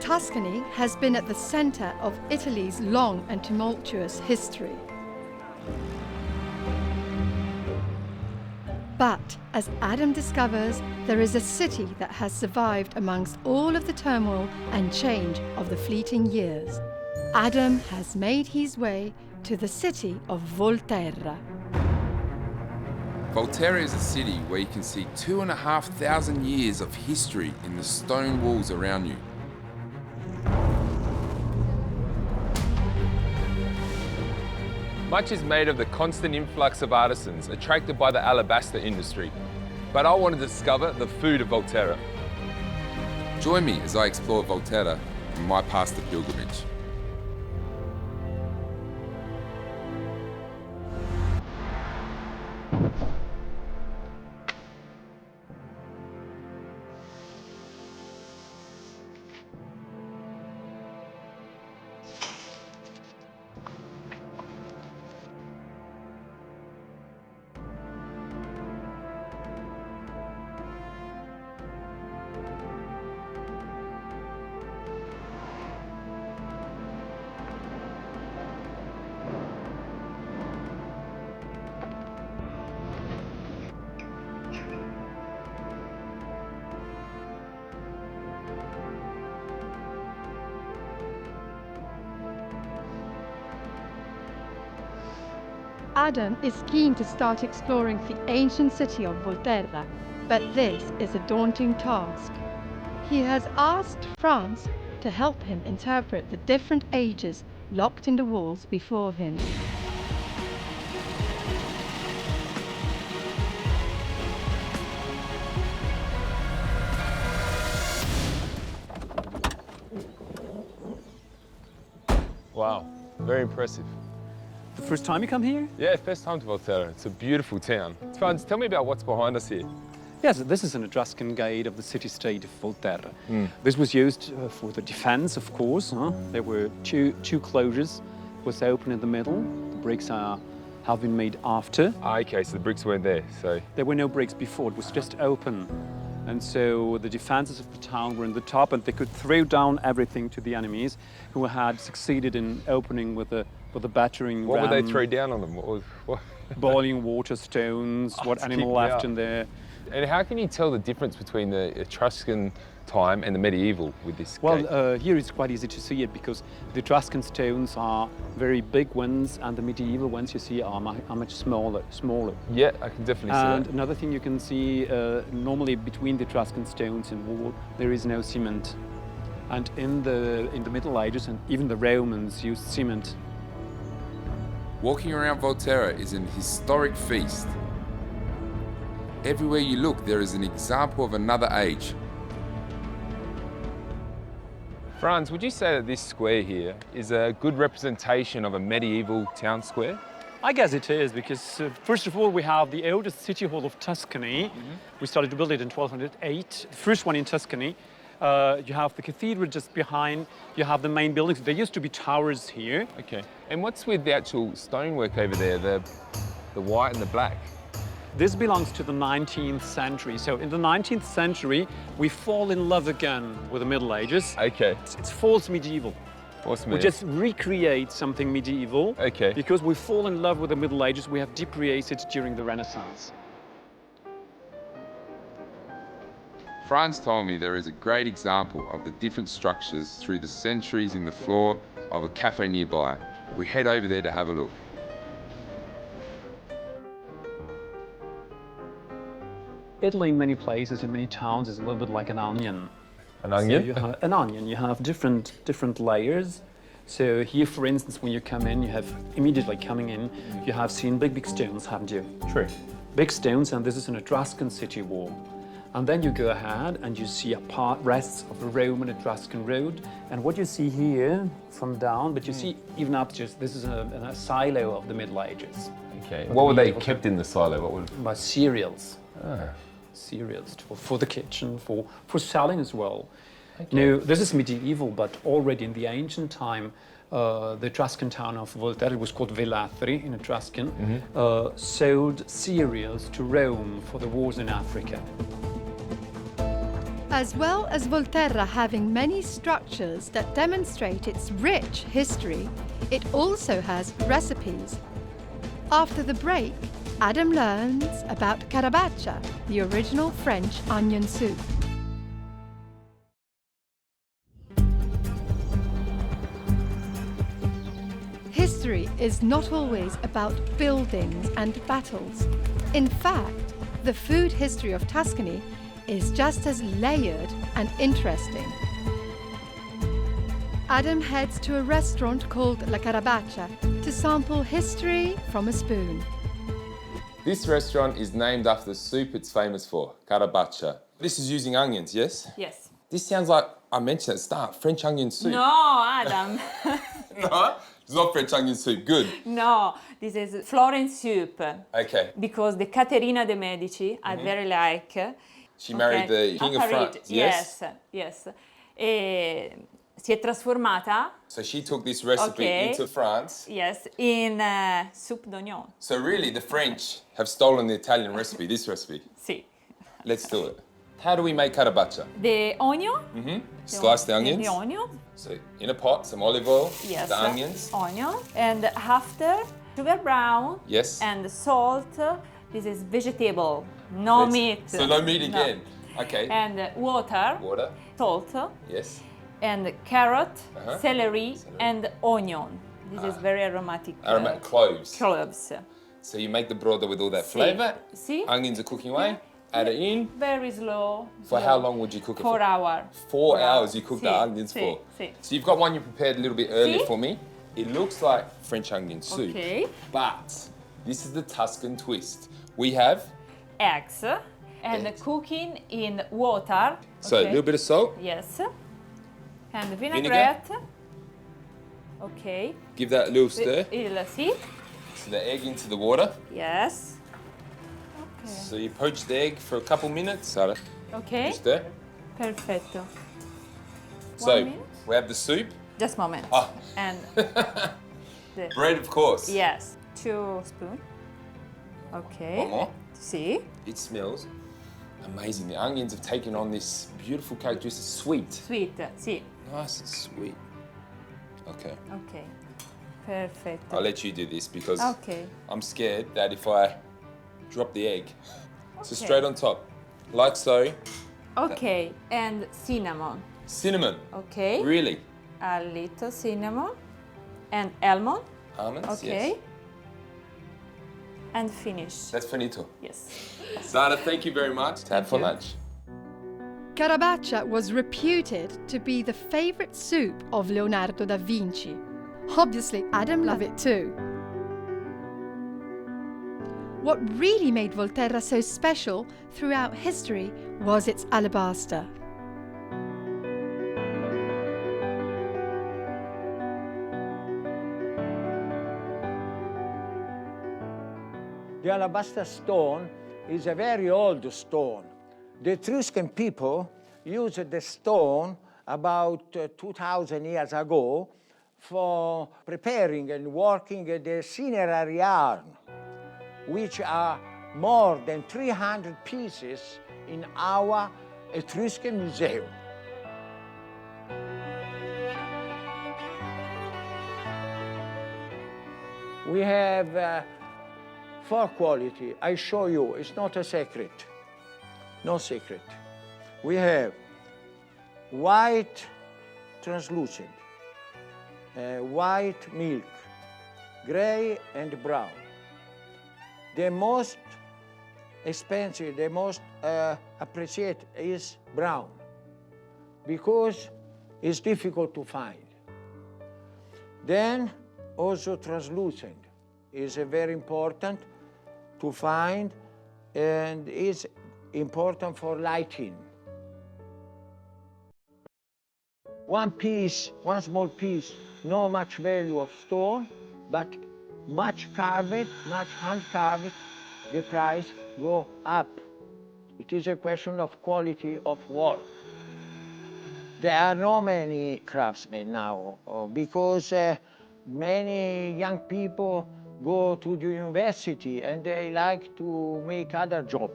Tuscany has been at the centre of Italy's long and tumultuous history. But as Adam discovers, there is a city that has survived amongst all of the turmoil and change of the fleeting years. Adam has made his way to the city of Volterra. Volterra is a city where you can see 2,500 years of history in the stone walls around you. Much is made of the constant influx of artisans attracted by the alabaster industry. But I want to discover the food of Volterra. Join me as I explore Volterra in my pasta pilgrimage. Adam is keen to start exploring the ancient city of Volterra, but this is a daunting task. He has asked Franz to help him interpret the different ages locked in the walls before him. Wow, very impressive. The first time you come here? Yeah, first time to Volterra. It's a beautiful town. Franz, tell me about what's behind us here. Yes, this is an Etruscan gate of the city-state of Volterra. This was used for the defense, of course. There were two closures. It was open in the middle. The bricks have been made after. Okay, so the bricks weren't there, so... There were no bricks before. It was just open. And so the defenses of the town were in the top, and they could throw down everything to the enemies who had succeeded in opening with a battering What ram. would they throw down on them? What? Boiling water, stones, what animal left in there. And how can you tell the difference between the Etruscan time and the medieval with this gate? Well, here it's quite easy to see it because the Tuscan stones are very big ones and the medieval ones you see are much smaller. Yeah, I can definitely see And that. another thing you can see, normally between the Tuscan stones and wall, there is no cement. And in the Middle Ages and even the Romans used cement. Walking around Volterra is an historic feast. Everywhere you look, there is an example of another age. Franz, would you say that this square here is a good representation of a medieval town square? I guess it is, because first of all, we have the oldest city hall of Tuscany. We started to build it in 1208, the first one in Tuscany. You have the cathedral just behind, you have the main buildings. There used to be towers here. Okay. And what's with the actual stonework over there, the white and the black? This belongs to the 19th century. So in the 19th century, we fall in love again with the Middle Ages. Okay. It's false medieval. We just recreate something medieval. Okay. Because we fall in love with the Middle Ages, we have depreciated during the Renaissance. Franz told me there is a great example of the different structures through the centuries in the floor of a cafe nearby. We head over there to have a look. Italy in many places, in many towns, is a little bit like an onion. An onion? So you have an onion, you have different layers. So here, for instance, when you come in, you have immediately coming in, you have seen big stones, haven't you? True. Big stones, and this is an Etruscan city wall. And then you go ahead and you see rests of the Roman Etruscan road. And what you see here from down, but you see even up to this is a silo of the Middle Ages. Okay. What were they kept in the silo? What would... By cereals. Ah. Cereals for the kitchen, for selling as well. Okay. Now, this is medieval, but already in the ancient time, the Etruscan town of Volterra, it was called Vellatri in Etruscan, sold cereals to Rome for the wars in Africa. As well as Volterra having many structures that demonstrate its rich history, it also has recipes. After the break, Adam learns about Carabaccia, the original French onion soup. History is not always about buildings and battles. In fact, the food history of Tuscany is just as layered and interesting. Adam heads to a restaurant called La Carabaccia to sample history from a spoon. This restaurant is named after the soup it's famous for, Carabaccia. This is using onions, yes? Yes. This sounds like, I mentioned at the start, French onion soup. No, Adam. No, it's not French onion soup. Good. No, this is Florence soup. Okay. Because the Caterina de' Medici, I very like. She married the King of France. Yes, yes. Si è trasformata. So she took this recipe into France. Yes, in soup d'oignon. So really, the French have stolen the Italian recipe, this recipe. Sì. Let's do it. How do we make carabaccia? The onion. Slice the onions. The onion. So in a pot, some olive oil, Yes. the onions. Onion. And after, sugar brown. Yes. And salt. This is vegetable, no meat. So no meat again. Okay. And water. Water. Salt. Yes. And carrot, celery, and onion. This is very aromatic. Aromatic cloves. Cloves. So you make the broda with all that flavour. See? Onions are cooking away. Add it in. Very slow. For how long would you cook it for? 4 hours. 4 hours you cook the onions for. Si. So you've got one you prepared a little bit earlier Si. for me. It looks like French onion soup. Okay. But this is the Tuscan twist. We have, Eggs. And cooking in water. so a little bit of salt. Yes. And vinaigrette. Okay. Give that a little stir. Sì. So the egg into the water. Yes. Okay. So you poach the egg for a couple minutes, Sarah. Okay. Stir. Perfetto. So 1 minute. we have the soup. Just a moment. Ah. And Bread, of course. yes, 2 spoons. Okay. One more. See? It smells amazing. The onions have taken on this beautiful characteristic, sweet. Sweet. See. Nice and sweet. Okay. Okay. Perfetto. I'll let you do this because Okay. I'm scared that if I drop the egg, so Okay. straight on top, like so. Okay. And cinnamon. Cinnamon. Okay. Really? A little cinnamon. And almond. Almonds. Okay. Yes. And finish. That's finito. Yes. Sada, thank you very much. Time for you. lunch. Carabaccia was reputed to be the favorite soup of Leonardo da Vinci. Obviously, Adam loved it too. What really made Volterra so special throughout history was its alabaster. The alabaster stone is a very old stone. The Tuscan people used the stone about 2,000 years ago for preparing and working the cinerary yarn, which are more than 300 pieces in our Etruscan museum. We have 4 quality. I show you, it's not a secret. No secret. We have white translucent, white milk, gray and brown. The most expensive, the most appreciated is brown because it's difficult to find. Then also translucent is very important to find and is important for lighting. One piece, one small piece, no much value of stone, but much carved, much hand carved, the price go up. It is a question of quality of work. There are not many craftsmen now because many young people go to the university and they like to make other job.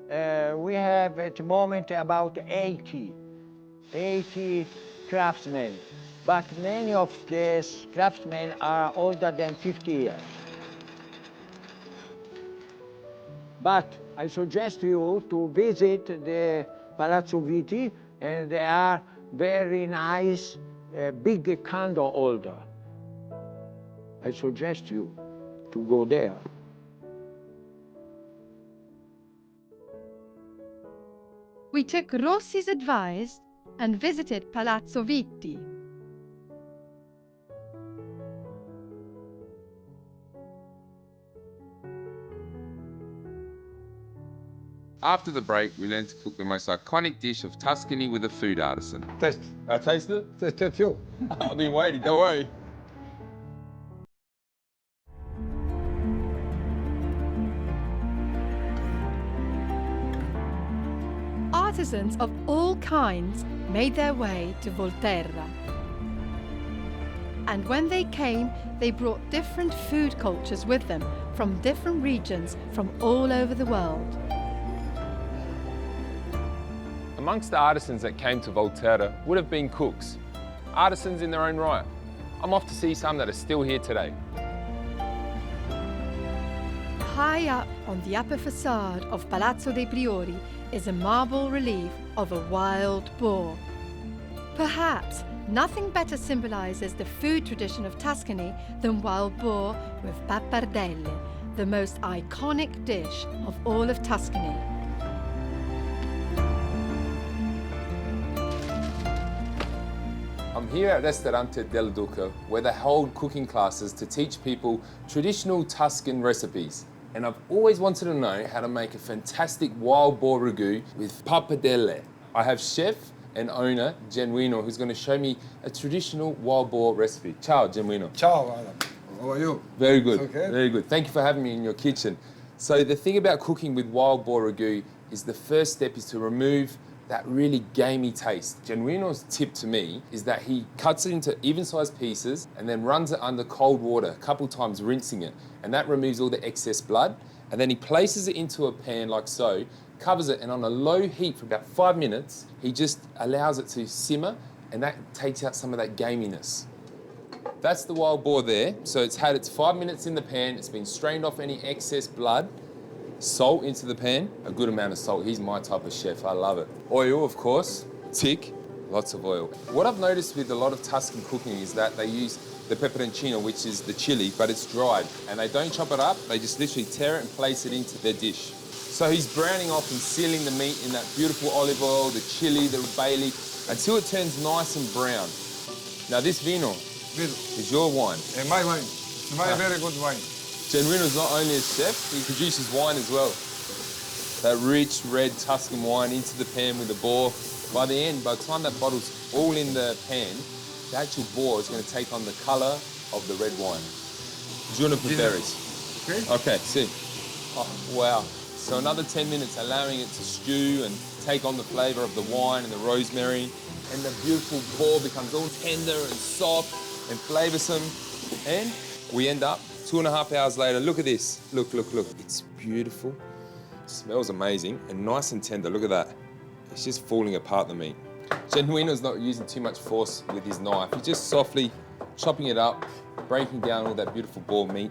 We have at the moment about 80 craftsmen, but many of these craftsmen are older than 50 years. But I suggest you to visit the Palazzo Viti, and they are very nice, big candle holder. I suggest you to go there. We took Rossi's advice and visited Palazzo Vitti. After the break, we learned to cook the most iconic dish of Tuscany with a food artisan. Test. I taste it? Test you. I've been waiting, don't worry. Artisans of all kinds made their way to Volterra. And when they came, they brought different food cultures with them from different regions from all over the world. Amongst the artisans that came to Volterra would have been cooks, artisans in their own right. I'm off to see some that are still here today. High up on the upper facade of Palazzo dei Priori is a marble relief of a wild boar. Perhaps nothing better symbolizes the food tradition of Tuscany than wild boar with pappardelle, the most iconic dish of all of Tuscany. I'm here at Ristorante del Duca, where they hold cooking classes to teach people traditional Tuscan recipes. And I've always wanted to know how to make a fantastic wild boar ragu with pappardelle. I have chef and owner, Genuino, who's going to show me a traditional wild boar recipe. Ciao, Genuino. Ciao, Adam. How are you? Very good, Okay. very good. Thank you for having me in your kitchen. So the thing about cooking with wild boar ragu is the first step is to remove that really gamey taste. Genuino's tip to me is that he cuts it into even-sized pieces and then runs it under cold water, a couple times rinsing it, and that removes all the excess blood. And then he places it into a pan like so, covers it, and on a low heat for about 5 minutes, he just allows it to simmer, and that takes out some of that gaminess. That's the wild boar there. So it's had its 5 minutes in the pan, it's been strained off any excess blood, salt into the pan, a good amount of salt. He's my type of chef, I love it. Oil, of course, tick, lots of oil. What I've noticed with a lot of Tuscan cooking is that they use the peperoncino, which is the chili, but it's dried. And they don't chop it up, they just literally tear it and place it into their dish. So he's browning off and sealing the meat in that beautiful olive oil, the chili, the bay leaf, until it turns nice and brown. Now this vino is your wine. My wine. It's my very good wine. Genuino's not only a chef, he produces wine as well. That rich red Tuscan wine into the pan with the boar. By the end, by the time that bottle's all in the pan, the actual boar is going to take on the colour of the red wine. Juniper berries. Okay. Okay, see. Oh, wow. So another 10 minutes, allowing it to stew and take on the flavour of the wine and the rosemary. And the beautiful boar becomes all tender and soft and flavoursome. And we end up 2.5 hours later. Look at this. Look, look, look. It's beautiful. It smells amazing and nice and tender. Look at that. It's just falling apart, the meat. Genuino's not using too much force with his knife. He's just softly chopping it up, breaking down all that beautiful boar meat.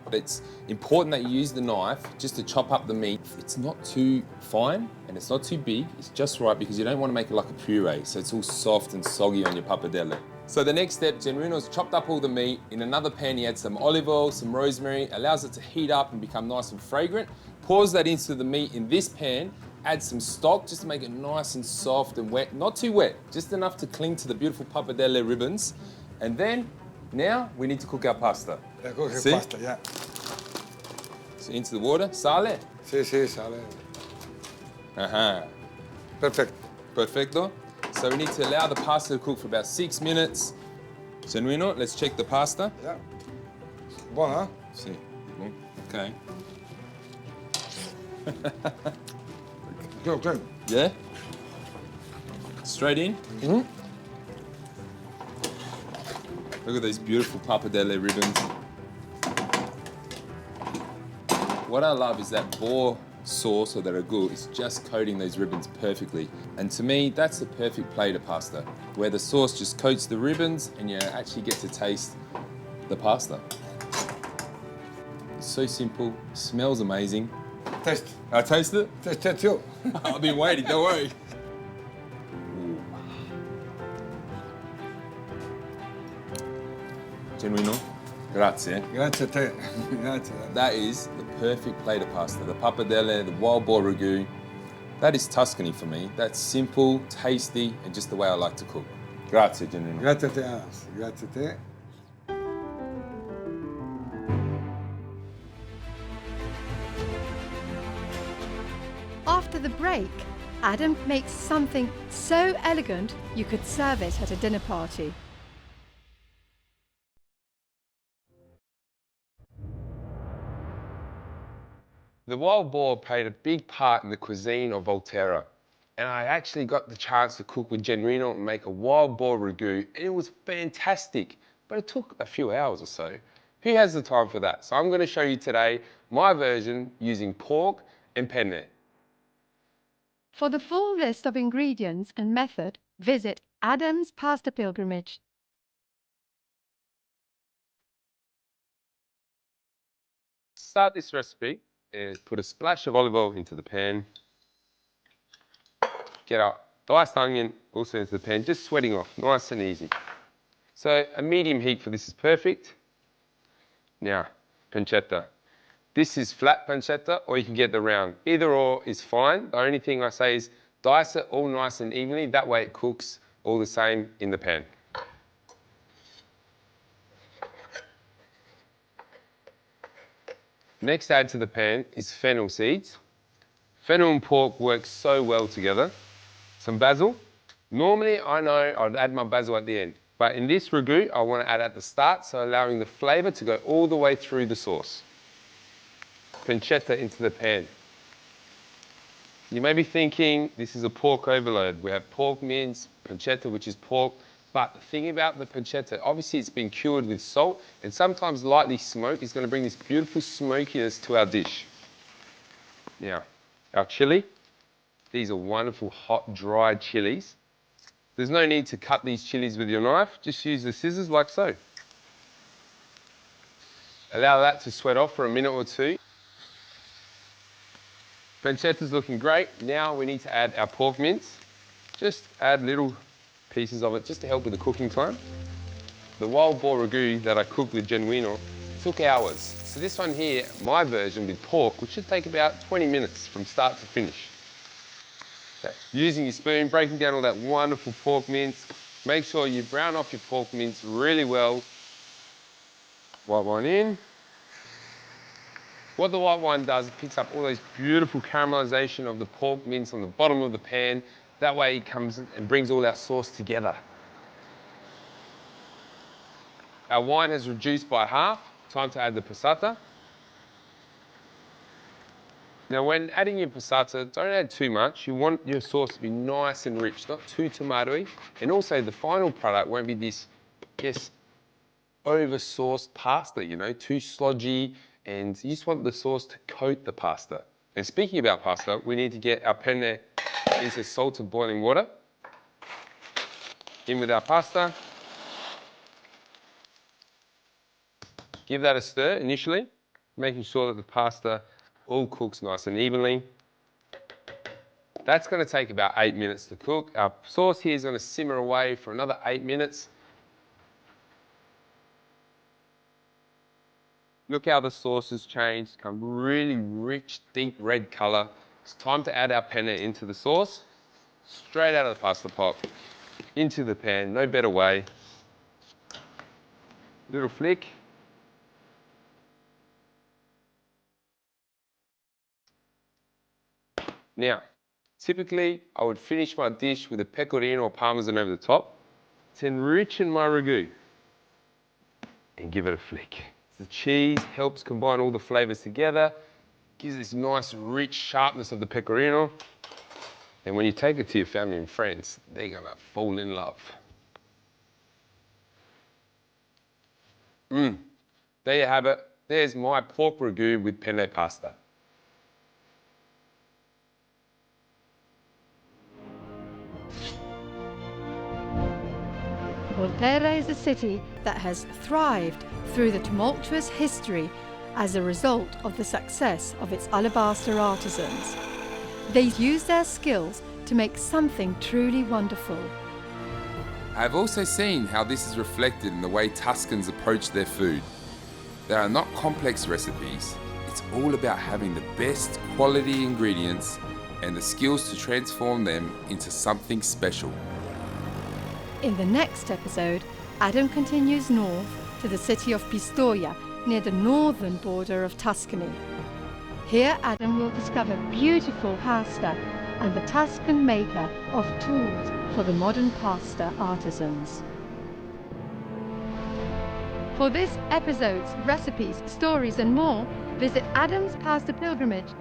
But it's important that you use the knife just to chop up the meat. It's not too fine and it's not too big. It's just right because you don't want to make it like a puree, so it's all soft and soggy on your pappardelle. So the next step, Genuino's chopped up all the meat. In another pan, he adds some olive oil, some rosemary, allows it to heat up and become nice and fragrant. Pours that into the meat in this pan, adds some stock just to make it nice and soft and wet. Not too wet, just enough to cling to the beautiful pappardelle ribbons. And then, now we need to cook our pasta. Cook See? pasta, yeah. So into the water, sale. Sì, sì, sale. Aha. Perfect. Perfecto. So we need to allow the pasta to cook for about 6 minutes. Genuino, let's check the pasta. Yeah. Buona? See. Okay. Okay. Yeah? Straight in? Mm-hmm. Look at these beautiful pappardelle ribbons. What I love is that boar sauce or the ragu is just coating those ribbons perfectly. And to me, that's the perfect plate of pasta, where the sauce just coats the ribbons and you actually get to taste the pasta. It's so simple, smells amazing. Taste. I taste it? Taste you. I've been waiting, don't worry. Genuino, grazie. Grazie a te. Grazie. That is the perfect plate of pasta. The pappardelle, the wild boar ragu. That is Tuscany for me. That's simple, tasty, and just the way I like to cook. Grazie, Genuino. Grazie a te, Hans. Grazie a te. After the break, Adam makes something so elegant you could serve it at a dinner party. The wild boar played a big part in the cuisine of Volterra, and I actually got the chance to cook with Genuino and make a wild boar ragu, and it was fantastic, but it took a few hours or so. Who has the time for that? So I'm going to show you today my version using pork and penne. For the full list of ingredients and method, visit Adam's Pasta Pilgrimage. Start this recipe is put a splash of olive oil into the pan. Get our diced onion also into the pan, just sweating off, nice and easy. So a medium heat for this is perfect. Now, pancetta. This is flat pancetta, or you can get the round. Either or is fine. The only thing I say is dice it all nice and evenly. That way it cooks all the same in the pan. Next add to the pan is fennel seeds. Fennel and pork work so well together. Some basil. Normally I know I'd add my basil at the end, but in this ragu I want to add at the start, so allowing the flavour to go all the way through the sauce. Pancetta into the pan. You may be thinking this is a pork overload. We have pork mince, pancetta, which is pork, but the thing about the pancetta, obviously it's been cured with salt and sometimes lightly smoked. It's going to bring this beautiful smokiness to our dish. Now, our chili. These are wonderful hot, dried chilies. There's no need to cut these chilies with your knife. Just use the scissors like so. Allow that to sweat off for a minute or two. Pancetta's looking great. Now we need to add our pork mince. Just add little pieces of it just to help with the cooking time. The wild boar ragu that I cooked with Genuino took hours. So this one here, my version with pork, which should take about 20 minutes from start to finish. Okay. Using your spoon, breaking down all that wonderful pork mince. Make sure you brown off your pork mince really well. White wine in. What the white wine does, it picks up all those beautiful caramelization of the pork mince on the bottom of the pan. That way it comes and brings all our sauce together. Our wine has reduced by half. Time to add the passata. Now when adding your passata, don't add too much. You want your sauce to be nice and rich, not too tomatoey. And also the final product won't be this, over-sauced pasta, you know, too slodgy. And you just want the sauce to coat the pasta. And speaking about pasta, we need to get our penne into salted boiling water. In with our pasta. Give that a stir initially, making sure that the pasta all cooks nice and evenly. That's going to take about 8 minutes to cook. Our sauce here is going to simmer away for another 8 minutes. Look how the sauce has changed, become really rich, deep red colour. It's time to add our penne into the sauce. Straight out of the pasta pot, into the pan, no better way. Little flick. Now, typically I would finish my dish with a pecorino or parmesan over the top to enrichen my ragu and give it a flick. The cheese helps combine all the flavours together, gives this nice rich sharpness of the pecorino, and when you take it to your family and friends, they're gonna fall in love. There you have it. There's my pork ragu with penne pasta. Volterra is a city that has thrived through the tumultuous history as a result of the success of its alabaster artisans. They use their skills to make something truly wonderful. I've also seen how this is reflected in the way Tuscans approach their food. There are not complex recipes, it's all about having the best quality ingredients and the skills to transform them into something special. In the next episode, Adam continues north to the city of Pistoia, near the northern border of Tuscany. Here Adam will discover beautiful pasta and the Tuscan maker of tools for the modern pasta artisans. For this episode's recipes, stories and more, visit Adam's Pasta Pilgrimage